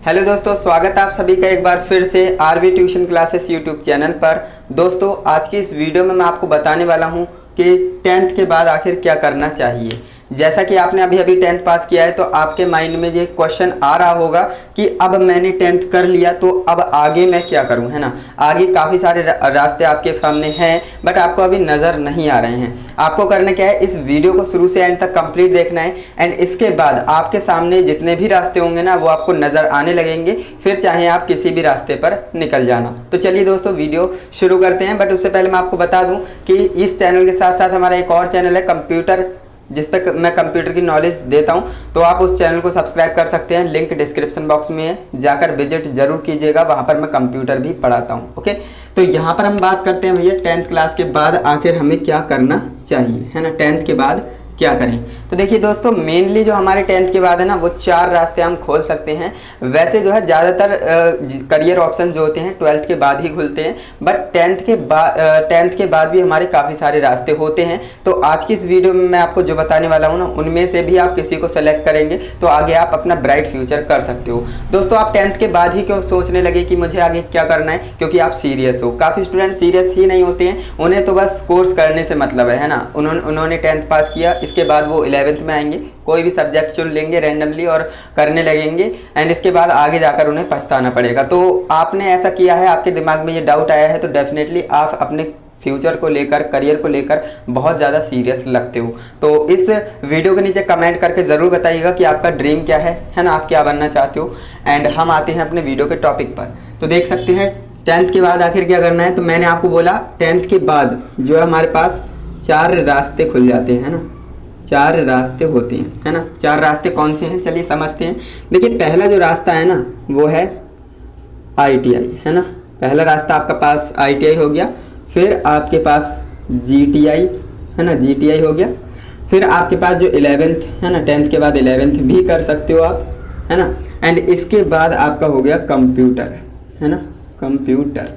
Hello दोस्तों, स्वागत है आप सभी का एक बार फिर से RV tuition classes YouTube channel पर। दोस्तों, आज की इस वीडियो में मैं आपको बताने वाला हूं कि 10th के बाद आखिर क्या करना चाहिए। जैसा कि आपने अभी 10th पास किया है तो आपके माइंड में ये क्वेश्चन आ रहा होगा कि अब मैंने 10th कर लिया तो अब आगे मैं क्या करूं, है ना। आगे काफ़ी सारे रास्ते आपके सामने हैं बट आपको अभी नज़र नहीं आ रहे हैं। आपको करना क्या है, इस वीडियो को शुरू से एंड तक कंप्लीट देखना है एंड इसके बाद आपके सामने जितने भी रास्ते होंगे ना वो आपको नज़र आने लगेंगे, फिर चाहे आप किसी भी रास्ते पर निकल जाना। तो चलिए दोस्तों, वीडियो शुरू करते हैं। बट उससे पहले मैं आपको बता दूं कि इस चैनल के साथ साथ हमारा एक और चैनल है कंप्यूटर, जिस पर मैं कंप्यूटर की नॉलेज देता हूं, तो आप उस चैनल को सब्सक्राइब कर सकते हैं। लिंक डिस्क्रिप्शन बॉक्स में है, जाकर विजिट जरूर कीजिएगा। वहां पर मैं कंप्यूटर भी पढ़ाता हूं। ओके, तो यहाँ पर हम बात करते हैं भैया 10th क्लास के बाद आखिर हमें क्या करना चाहिए, है ना। 10th के बाद क्या करें, तो देखिए दोस्तों, मेनली जो हमारे 10th के बाद है ना वो 4 रास्ते हम खोल सकते हैं। वैसे जो है ज़्यादातर करियर ऑप्शन जो होते हैं 12th के बाद ही खुलते हैं, बट 10th के बाद भी हमारे काफ़ी सारे रास्ते होते हैं। तो आज की इस वीडियो में मैं आपको जो बताने वाला हूँ ना, उनमें से भी आप किसी को सेलेक्ट करेंगे तो आगे आप अपना ब्राइट फ्यूचर कर सकते हो। दोस्तों, आप 10th के बाद ही क्यों सोचने लगे कि मुझे आगे क्या करना है, क्योंकि आप सीरियस हो। काफ़ी स्टूडेंट सीरियस ही नहीं होते हैं, उन्हें तो बस कोर्स करने से मतलब है ना। उन्होंने 10th पास किया, इसके बाद वो 11th में आएंगे, कोई भी सब्जेक्ट चुन लेंगे रैंडमली और करने लगेंगे एंड इसके बाद आगे जाकर उन्हें पछताना पड़ेगा। तो आपने ऐसा किया है, आपके दिमाग में ये डाउट आया है, तो डेफिनेटली आप अपने फ्यूचर को लेकर, करियर को लेकर बहुत ज़्यादा सीरियस लगते हो। तो इस वीडियो के नीचे कमेंट करके ज़रूर बताइएगा कि आपका ड्रीम क्या है ना, आप क्या बनना चाहते हो। एंड हम आते हैं अपने वीडियो के टॉपिक पर। तो देख सकते हैं 10th के बाद आखिर क्या करना है। तो मैंने आपको बोला 10th के बाद जो है हमारे पास 4 रास्ते खुल जाते हैं, है ना। 4 रास्ते होते हैं, है ना। 4 रास्ते कौन से हैं, चलिए समझते हैं। देखिए, पहला जो रास्ता है ना वो है ITI, है ना। पहला रास्ता आपका पास ITI हो गया, फिर आपके पास GTI, है ना, GTI हो गया। फिर आपके पास जो 11th है ना, 10th के बाद 11th भी कर सकते हो आप, है ना। एंड इसके बाद आपका हो गया कंप्यूटर, है ना, कंप्यूटर।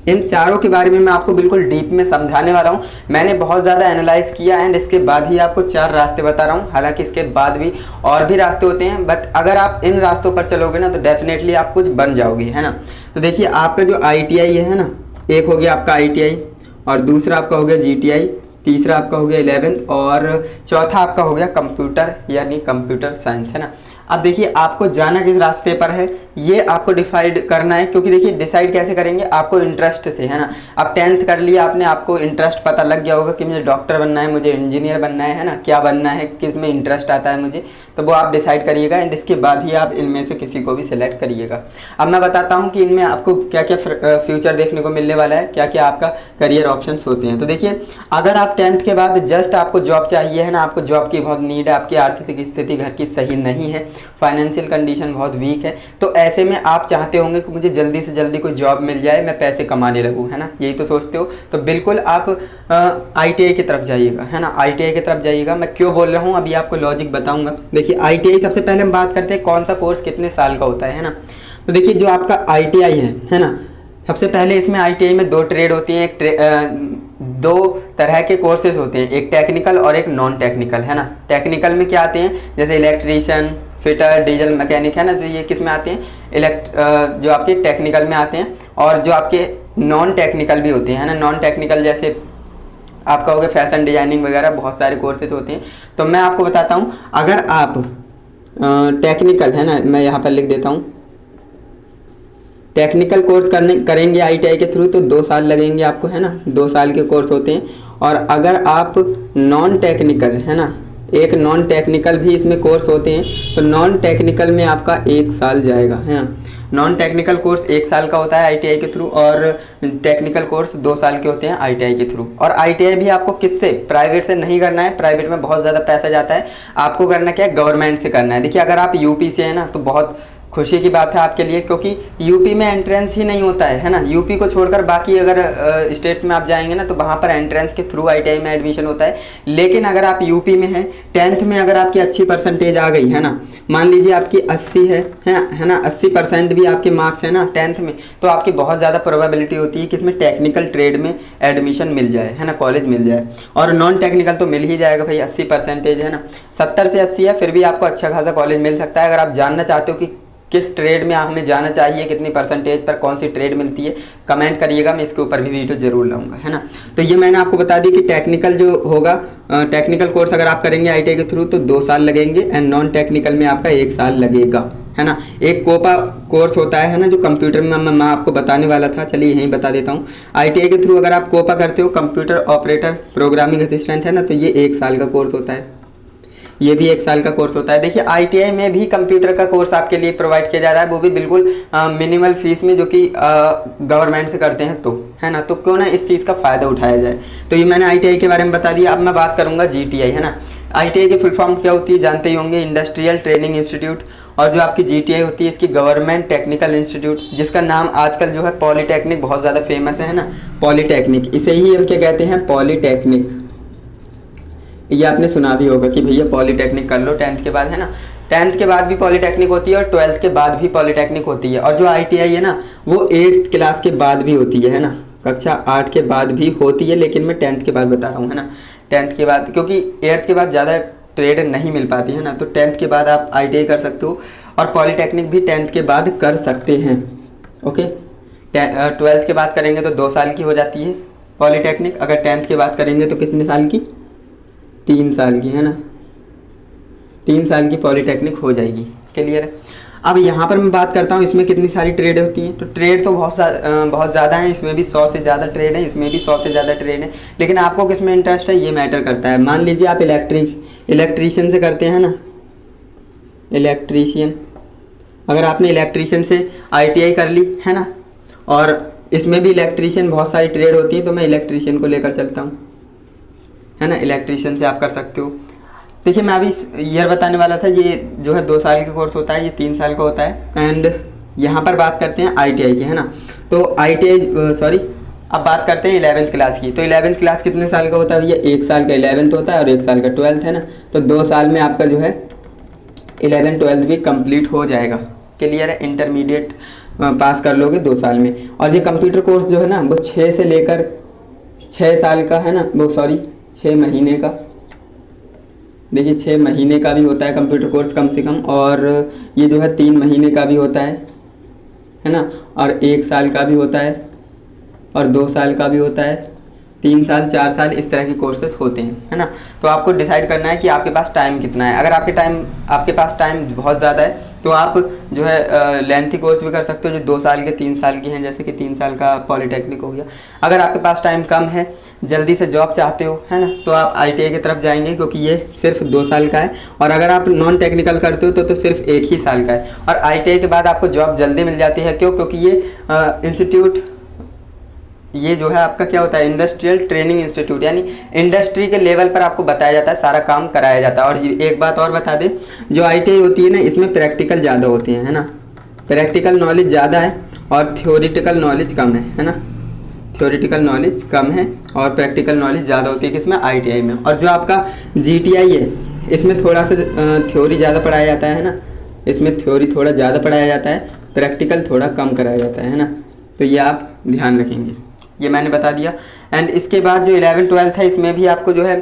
इन चारों के बारे में मैं आपको बिल्कुल डीप में समझाने वाला हूँ। मैंने बहुत ज़्यादा एनालाइज किया एंड इसके बाद ही आपको 4 रास्ते बता रहा हूँ। हालांकि इसके बाद भी और भी रास्ते होते हैं, बट अगर आप इन रास्तों पर चलोगे ना तो डेफिनेटली आप कुछ बन जाओगे, है ना। तो देखिए, आपका जो ITI है ना, एक हो गया आपका ITI और दूसरा आपका हो गया GTI, तीसरा आपका हो गया 11th और चौथा आपका हो गया कंप्यूटर यानी कंप्यूटर साइंस, है ना। अब देखिए, आपको जाना किस रास्ते पर है ये आपको डिसाइड करना है, क्योंकि देखिए डिसाइड कैसे करेंगे, आपको इंटरेस्ट से, है ना। अब 10th कर लिया आपने, आपको इंटरेस्ट पता लग गया होगा कि मुझे डॉक्टर बनना है, मुझे इंजीनियर बनना है ना, क्या बनना है, किस में इंटरेस्ट आता है मुझे, तो वो आप डिसाइड करिएगा एंड इसके बाद ही आप इनमें से किसी को भी सिलेक्ट करिएगा। अब मैं बताता हूँ कि इनमें आपको क्या क्या फ्यूचर देखने को मिलने वाला है, क्या क्या आपका करियर ऑप्शन होते हैं। तो देखिए, अगर आप 10th के बाद जस्ट आपको जॉब चाहिए, है ना, आपको जॉब की बहुत नीड है, आपकी आर्थिक स्थिति घर की सही नहीं है, फाइनेंशियल कंडीशन बहुत वीक है, तो ऐसे में आप चाहते होंगे कि मुझे जल्दी से जल्दी कोई जॉब मिल जाए, मैं पैसे कमाने लगूं, है ना, यही तो सोचते हो। तो बिल्कुल आप ITI की तरफ जाइएगा, है ना, ITI की तरफ जाइएगा। मैं क्यों बोल रहा हूँ अभी आपको लॉजिक बताऊंगा। देखिए, ITI सबसे पहले हम बात करते हैं कौन सा कोर्स कितने साल का होता है ना। तो देखिए, जो आपका ITI है ना, सबसे पहले इसमें ITI में 2 ट्रेड होती हैं, 2 तरह के कोर्सेज होते हैं, एक टेक्निकल और एक नॉन टेक्निकल, है ना। टेक्निकल में क्या आते हैं, जैसे इलेक्ट्रीशियन, फिटर, डीजल मैकेनिक, है ना, जो ये किस में आते हैं, जो आपके टेक्निकल में आते हैं। और जो आपके नॉन टेक्निकल भी होते हैं, है ना। नॉन टेक्निकल जैसे आपका हो गया फैशन डिजाइनिंग वगैरह, बहुत सारे कोर्सेज होते हैं। तो मैं आपको बताता हूँ, अगर आप टेक्निकल, है ना, मैं यहाँ पर लिख देता हूँ, टेक्निकल कोर्स करेंगे ITI के थ्रू तो 2 साल लगेंगे आपको, है ना, 2 साल के कोर्स होते हैं। और अगर आप नॉन टेक्निकल, है ना, एक नॉन टेक्निकल भी इसमें कोर्स होते हैं, तो नॉन टेक्निकल में आपका 1 साल जाएगा, है ना। नॉन टेक्निकल कोर्स 1 साल का होता है ITI के थ्रू और टेक्निकल कोर्स 2 साल के होते हैं ITI के थ्रू। और ITI भी आपको किससे, प्राइवेट से नहीं करना है, प्राइवेट में बहुत ज़्यादा पैसा जाता है। आपको करना क्या है, गवर्नमेंट से करना है। देखिए, अगर आप UP से है ना तो बहुत खुशी की बात है आपके लिए, क्योंकि यूपी में एंट्रेंस ही नहीं होता है ना। यूपी को छोड़कर बाकी अगर स्टेट्स में आप जाएंगे ना तो वहाँ पर एंट्रेंस के थ्रू ITI में एडमिशन होता है। लेकिन अगर आप यूपी में हैं, 10th में अगर आपकी अच्छी परसेंटेज आ गई, है ना, मान लीजिए आपकी 80 है ना, 80% भी आपके मार्क्स है ना 10th में, तो आपकी बहुत ज़्यादा प्रोबेबिलिटी होती है कि इसमें टेक्निकल ट्रेड में एडमिशन मिल जाए, है ना, कॉलेज मिल जाए। और नॉन टेक्निकल तो मिल ही जाएगा भाई, 80% है ना, 70 से 80 है, फिर भी आपको अच्छा खासा कॉलेज मिल सकता है। अगर आप जानना चाहते हो कि किस ट्रेड में हमें जाना चाहिए, कितनी परसेंटेज पर कौन सी ट्रेड मिलती है, कमेंट करिएगा, मैं इसके ऊपर भी वीडियो जरूर लाऊंगा, है ना। तो ये मैंने आपको बता दी कि टेक्निकल जो होगा, टेक्निकल कोर्स अगर आप करेंगे ITI के थ्रू तो 2 साल लगेंगे, एंड नॉन टेक्निकल में आपका 1 साल लगेगा, है ना। एक कोपा कोर्स होता है ना, जो कंप्यूटर में मैं आपको बताने वाला था, चलिए यहीं बता देता हूँ। ITI के थ्रू अगर आप कोपा करते हो, कंप्यूटर ऑपरेटर प्रोग्रामिंग असिस्टेंट, है ना, तो ये 1 साल का कोर्स होता है, ये भी 1 साल का कोर्स होता है। देखिए ITI में भी कंप्यूटर का कोर्स आपके लिए प्रोवाइड किया जा रहा है, वो भी बिल्कुल मिनिमल फीस में, जो कि गवर्नमेंट से करते हैं, तो है ना, तो क्यों ना इस चीज़ का फ़ायदा उठाया जाए। तो ये मैंने ITI के बारे में बता दिया। अब मैं बात करूँगा GTI, है ना। ITI की फुल फॉर्म क्या होती है जानते ही होंगे, इंडस्ट्रियल ट्रेनिंग इंस्टीट्यूट। और जो आपकी GTI होती है, इसकी गवर्नमेंट टेक्निकल इंस्टीट्यूट, जिसका नाम आजकल जो है पॉलीटेक्निक बहुत ज़्यादा फेमस है ना, पॉलीटेक्निक, इसे ही हम क्या कहते हैं, पॉलीटेक्निक। ये आपने सुना भी होगा कि भैया पॉलीटेक्निक कर लो 10th के बाद, है ना। 10th के बाद भी पॉलीटेक्निक होती है और 12th के बाद भी पॉलीटेक्निक होती है। और जो ITI है ना, वो 8th क्लास के बाद भी होती है ना, कक्षा 8 के बाद भी होती है, लेकिन मैं 10th के बाद बता रहा हूँ, है ना। 10th के बाद, क्योंकि 8th के बाद ज़्यादा ट्रेड नहीं मिल पाती है ना, तो 10th के बाद आप ITI कर सकते हो, और पॉलीटेक्निक भी 10th के बाद कर सकते हैं। ओके, 12th के बाद करेंगे तो 2 साल की हो जाती है पॉलीटेक्निक। अगर 10th के बाद करेंगे तो कितने साल की, 3 साल की, है ना, 3 साल की पॉलीटेक्निक हो जाएगी। क्लियर है। अब यहाँ पर मैं बात करता हूँ इसमें कितनी सारी ट्रेड होती हैं। तो ट्रेड तो बहुत ज़्यादा हैं, इसमें भी 100 से ज़्यादा ट्रेड है, इसमें भी 100 से ज़्यादा ट्रेड है, लेकिन आपको किस में इंटरेस्ट है ये मैटर करता है। मान लीजिए आप इलेक्ट्रीशियन से करते हैं ना, इलेक्ट्रीशियन, अगर आपने इलेक्ट्रीशियन से ITI कर ली, है ना, और इसमें भी इलेक्ट्रीशियन बहुत सारी ट्रेड होती है, तो मैं इलेक्ट्रीशियन को लेकर चलता हूँ, है ना। इलेक्ट्रीशियन से आप कर सकते हो। देखिए मैं अभी ईयर बताने वाला था, ये जो है 2 साल का कोर्स होता है, ये 3 साल का होता है। एंड यहाँ पर बात करते हैं ITI की, है ना। तो ITI सॉरी, अब बात करते हैं 11th क्लास की। तो 11th क्लास कितने साल का होता है भैया, 1 साल का 11th होता है और 1 साल का 12th, है ना। तो 2 साल में आपका जो है 11th 12th भी कंप्लीट हो जाएगा। क्लियर है। इंटरमीडिएट पास कर लोगे 2 साल में। और ये कंप्यूटर कोर्स जो है ना, वो 6 से लेकर 6 साल का, है ना, वो सॉरी 6 महीने का, देखिए 6 महीने का भी होता है कंप्यूटर कोर्स कम से कम, और ये जो है 3 महीने का भी होता है ना, और 1 साल का भी होता है, और 2 साल का भी होता है, 3 साल 4 साल इस तरह के कोर्सेज होते हैं, है ना। तो आपको डिसाइड करना है कि आपके पास टाइम कितना है। अगर आपके पास टाइम बहुत ज़्यादा है तो आप जो है लेंथी कोर्स भी कर सकते हो, जो 2 साल के 3 साल के हैं, जैसे कि 3 साल का पॉलीटेक्निक हो गया। अगर आपके पास टाइम कम है, जल्दी से जॉब चाहते हो, है ना, तो आप ITI की तरफ जाएंगे, क्योंकि ये सिर्फ 2 साल का है। और अगर आप नॉन टेक्निकल करते हो तो सिर्फ 1 ही साल का है। और ITI के बाद आपको जॉब जल्दी मिल जाती है। क्यों? क्योंकि ये इंस्टीट्यूट, ये जो है आपका क्या होता है, इंडस्ट्रियल ट्रेनिंग इंस्टीट्यूट, यानी इंडस्ट्री के लेवल पर आपको बताया जाता है, सारा काम कराया जाता है। और एक बात और बता दें, जो ITI होती है ना, इसमें प्रैक्टिकल ज़्यादा होते हैं, है ना, प्रैक्टिकल नॉलेज ज़्यादा है और थ्योरेटिकल नॉलेज कम है ना, थ्योरेटिकल नॉलेज कम है और प्रैक्टिकल नॉलेज ज़्यादा होती है किसमें, ITI में। और जो आपका GTI है, इसमें थोड़ा सा थ्योरी ज़्यादा पढ़ाया जाता है ना, इसमें थ्योरी थोड़ा ज़्यादा पढ़ाया जाता है, प्रैक्टिकल थोड़ा कम कराया जाता है ना। तो ये आप ध्यान रखेंगे, ये मैंने बता दिया। एंड इसके बाद जो 11th 12th है, इसमें भी आपको जो है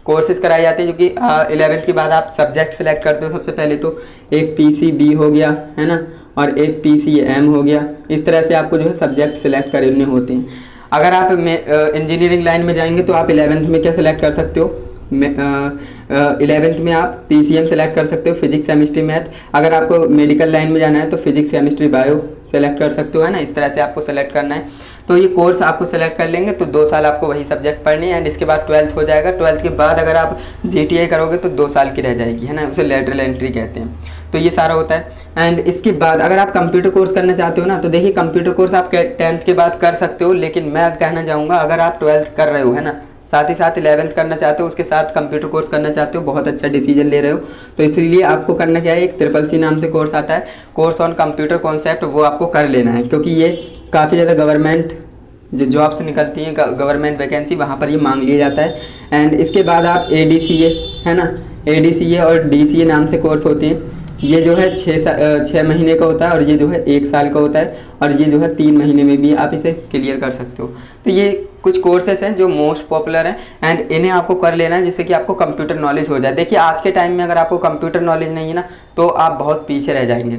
कोर्सेज कराए जाते हैं, जो कि 11th के बाद आप सब्जेक्ट सेलेक्ट करते हो। सबसे पहले तो एक PCB हो गया, है ना, और एक PCM हो गया। इस तरह से आपको जो है सब्जेक्ट सेलेक्ट करने होते हैं। अगर आप इंजीनियरिंग लाइन में जाएंगे तो आप 11th में क्या सेलेक्ट कर सकते हो, 11th में आप PCM सेलेक्ट कर सकते हो, फिजिक्स केमिस्ट्री मैथ। अगर आपको मेडिकल लाइन में जाना है तो फिजिक्स केमिस्ट्री बायो सेलेक्ट कर सकते हो, है ना। इस तरह से आपको सेलेक्ट करना है। तो ये कोर्स आपको सेलेक्ट कर लेंगे तो 2 साल आपको वही सब्जेक्ट पढ़ने हैं। एंड इसके बाद 12th हो जाएगा। 12th के बाद अगर आप GTI करोगे तो 2 साल की रह जाएगी, है ना, उसे लेटरल एंट्री कहते हैं। तो ये सारा होता है। एंड इसके बाद अगर आप कंप्यूटर कोर्स करना चाहते हो ना, तो देखिए कंप्यूटर कोर्स आप 10th के बाद कर सकते हो, लेकिन मैं कहना चाहूँगा अगर आप 12th कर रहे हो, है ना, साथ ही साथ 11th करना चाहते हो, उसके साथ कंप्यूटर कोर्स करना चाहते हो, बहुत अच्छा डिसीजन ले रहे हो। तो इसलिए आपको करना क्या है, एक CCC नाम से कोर्स आता है, कोर्स ऑन कंप्यूटर कॉन्सेप्ट, वो आपको कर लेना है। क्योंकि ये काफ़ी ज़्यादा गवर्नमेंट जो जॉब्स निकलती हैं, गवर्नमेंट वैकेंसी, वहाँ पर ये मांग लिया जाता है। एंड इसके बाद आप ADCA, है ना, ADCA और DCA नाम से कोर्स होते हैं। ये जो है 6 महीने का होता है और ये जो है 1 साल का होता है, और ये जो है 3 महीने में भी आप इसे क्लियर कर सकते हो। तो ये कुछ कोर्सेस हैं जो मोस्ट पॉपुलर हैं, एंड इन्हें आपको कर लेना है जिससे कि आपको कंप्यूटर नॉलेज हो जाए। देखिए आज के टाइम में अगर आपको कंप्यूटर नॉलेज नहीं है ना, तो आप बहुत पीछे रह जाएंगे।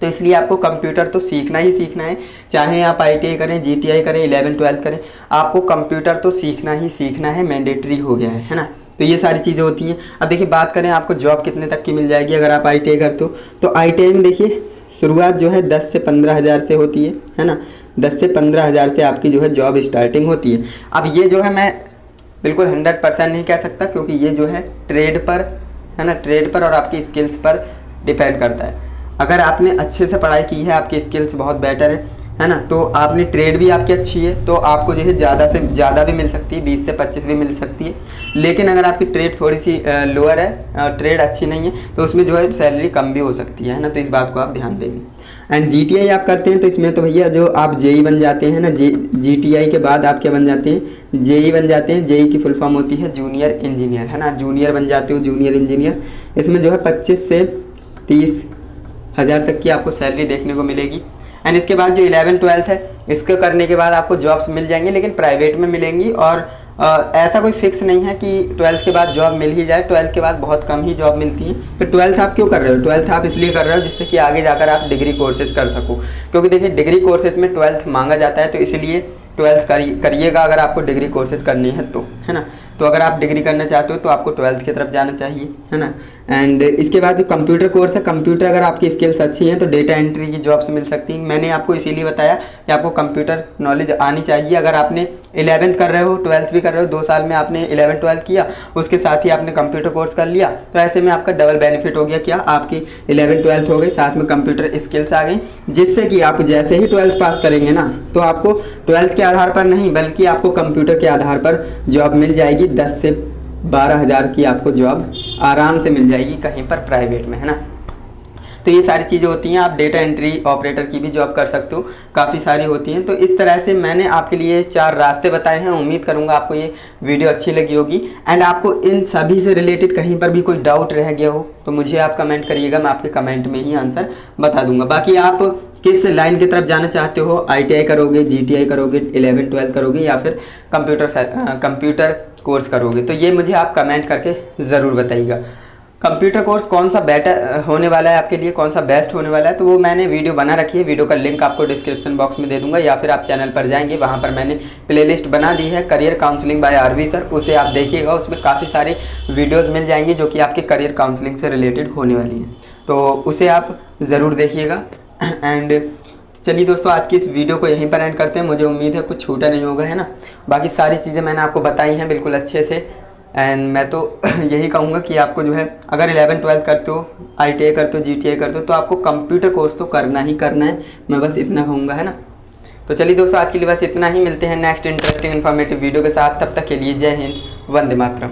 तो इसलिए आपको कंप्यूटर तो सीखना ही सीखना है, चाहे आप ITI करें, GTI करें, 11-12 करें, आपको कंप्यूटर तो सीखना ही सीखना है, मैंडेटरी हो गया है ना। तो ये सारी चीज़ें होती हैं। अब देखिए बात करें आपको जॉब कितने तक की मिल जाएगी अगर आप ITI करते हो, तो ITI में देखिए शुरुआत जो है 10 से 15 हज़ार से होती है ना। 10 से 15 हज़ार से आपकी जो है जॉब स्टार्टिंग होती है। अब ये जो है मैं बिल्कुल 100% नहीं कह सकता, क्योंकि ये जो है ट्रेड पर है ना, ट्रेड पर और आपकी स्किल्स पर डिपेंड करता है। अगर आपने अच्छे से पढ़ाई की है, आपकी स्किल्स बहुत बेटर है ना, तो आपने ट्रेड भी आपकी अच्छी है तो आपको जो है ज़्यादा से ज़्यादा भी मिल सकती है, 20 से 25 भी मिल सकती है। लेकिन अगर आपकी ट्रेड थोड़ी सी लोअर है, ट्रेड अच्छी नहीं है, तो उसमें जो है सैलरी कम भी हो सकती है ना। तो इस बात को आप ध्यान देंगे। एंड GTI आप करते हैं तो इसमें तो भैया जो आप JEE बन जाते हैं ना, GTI के बाद आप क्या बन जाते हैं, JEE बन जाते हैं। JEE की फुल फॉर्म होती है जूनियर इंजीनियर, है ना, जूनियर बन जाते हो, जूनियर इंजीनियर। इसमें जो है 25 से 30 हज़ार तक की आपको सैलरी देखने को मिलेगी। एंड इसके बाद जो 11-12 है, इसको करने के बाद आपको जॉब्स मिल जाएंगे, लेकिन प्राइवेट में मिलेंगी। और ऐसा कोई फिक्स नहीं है कि 12th के बाद जॉब मिल ही जाए। 12th के बाद बहुत कम ही जॉब मिलती है। तो 12th आप क्यों कर रहे हो? 12th आप इसलिए कर रहे हो जिससे कि आगे जाकर आप डिग्री कोर्सेज कर सको, क्योंकि देखिए डिग्री कोर्सेज में 12th मांगा जाता है। तो इसलिए 12th करिएगा अगर आपको डिग्री कोर्सेज करनी है तो, है ना। तो अगर आप डिग्री करना चाहते हो तो आपको 12th की तरफ जाना चाहिए, है ना। एंड इसके बाद कंप्यूटर कोर्स है। कंप्यूटर अगर आपकी स्किल्स अच्छी हैं तो डेटा एंट्री की जॉब्स मिल सकती हैं। मैंने आपको इसीलिए बताया कि आपको कंप्यूटर नॉलेज आनी चाहिए। अगर आपने 11th कर रहे हो, 12th भी कर रहे हो, 2 साल में आपने 11-12 किया, उसके साथ ही आपने कंप्यूटर कोर्स कर लिया, तो ऐसे में आपका डबल बेनिफिट हो गया। क्या आपकी 11-12 हो गई, साथ में कंप्यूटर स्किल्स आ गई, जिससे कि आप जैसे ही 12th पास करेंगे ना, तो आपको 12th के आधार पर नहीं बल्कि आपको कंप्यूटर के आधार पर जॉब मिल जाएगी। 10 से 12 हज़ार की आपको जॉब आराम से मिल जाएगी कहीं पर प्राइवेट में, है ना। तो ये सारी चीज़ें होती हैं। आप डेटा एंट्री ऑपरेटर की भी जॉब कर सकते हो, काफ़ी सारी होती हैं। तो इस तरह से मैंने आपके लिए 4 रास्ते बताए हैं। उम्मीद करूँगा आपको ये वीडियो अच्छी लगी होगी। एंड आपको इन सभी से रिलेटेड कहीं पर भी कोई डाउट रह गया हो तो मुझे आप कमेंट करिएगा, मैं आपके कमेंट में ही आंसर बता दूंगा। बाकी आप किस लाइन की तरफ जाना चाहते हो, ITI करोगे, GTI करोगे, 11-12 करोगे, या फिर कंप्यूटर कोर्स करोगे, तो ये मुझे आप कमेंट करके ज़रूर बताइएगा। कंप्यूटर कोर्स कौन सा बेटर होने वाला है आपके लिए, कौन सा बेस्ट होने वाला है, तो वो मैंने वीडियो बना रखी है। वीडियो का लिंक आपको डिस्क्रिप्शन बॉक्स में दे दूंगा, या फिर आप चैनल पर जाएंगे, वहाँ पर मैंने प्लेलिस्ट बना दी है career counselling by RV sir, उसे आप देखिएगा। उसमें काफ़ी सारे वीडियोज़ मिल जाएंगे जो कि आपके करियर काउंसलिंग से रिलेटेड होने वाली हैं, तो उसे आप ज़रूर देखिएगा। एंड चलिए दोस्तों, आज की इस वीडियो को यहीं पर एंड करते हैं। मुझे उम्मीद है कुछ छूटा नहीं होगा, है ना। बाकी सारी चीज़ें मैंने आपको बताई हैं बिल्कुल अच्छे से। एंड मैं तो यही कहूँगा कि आपको जो है अगर 11-12 करते हो, ITI करते हो, GTI करते हो, तो आपको कंप्यूटर कोर्स तो करना ही करना है। मैं बस इतना कहूँगा, है ना। तो चलिए दोस्तों, आज के लिए बस इतना ही। मिलते हैं नेक्स्ट इंटरेस्टिंग इन्फॉर्मेटिव वीडियो के साथ। तब तक के लिए जय हिंद, वंदे मातरम।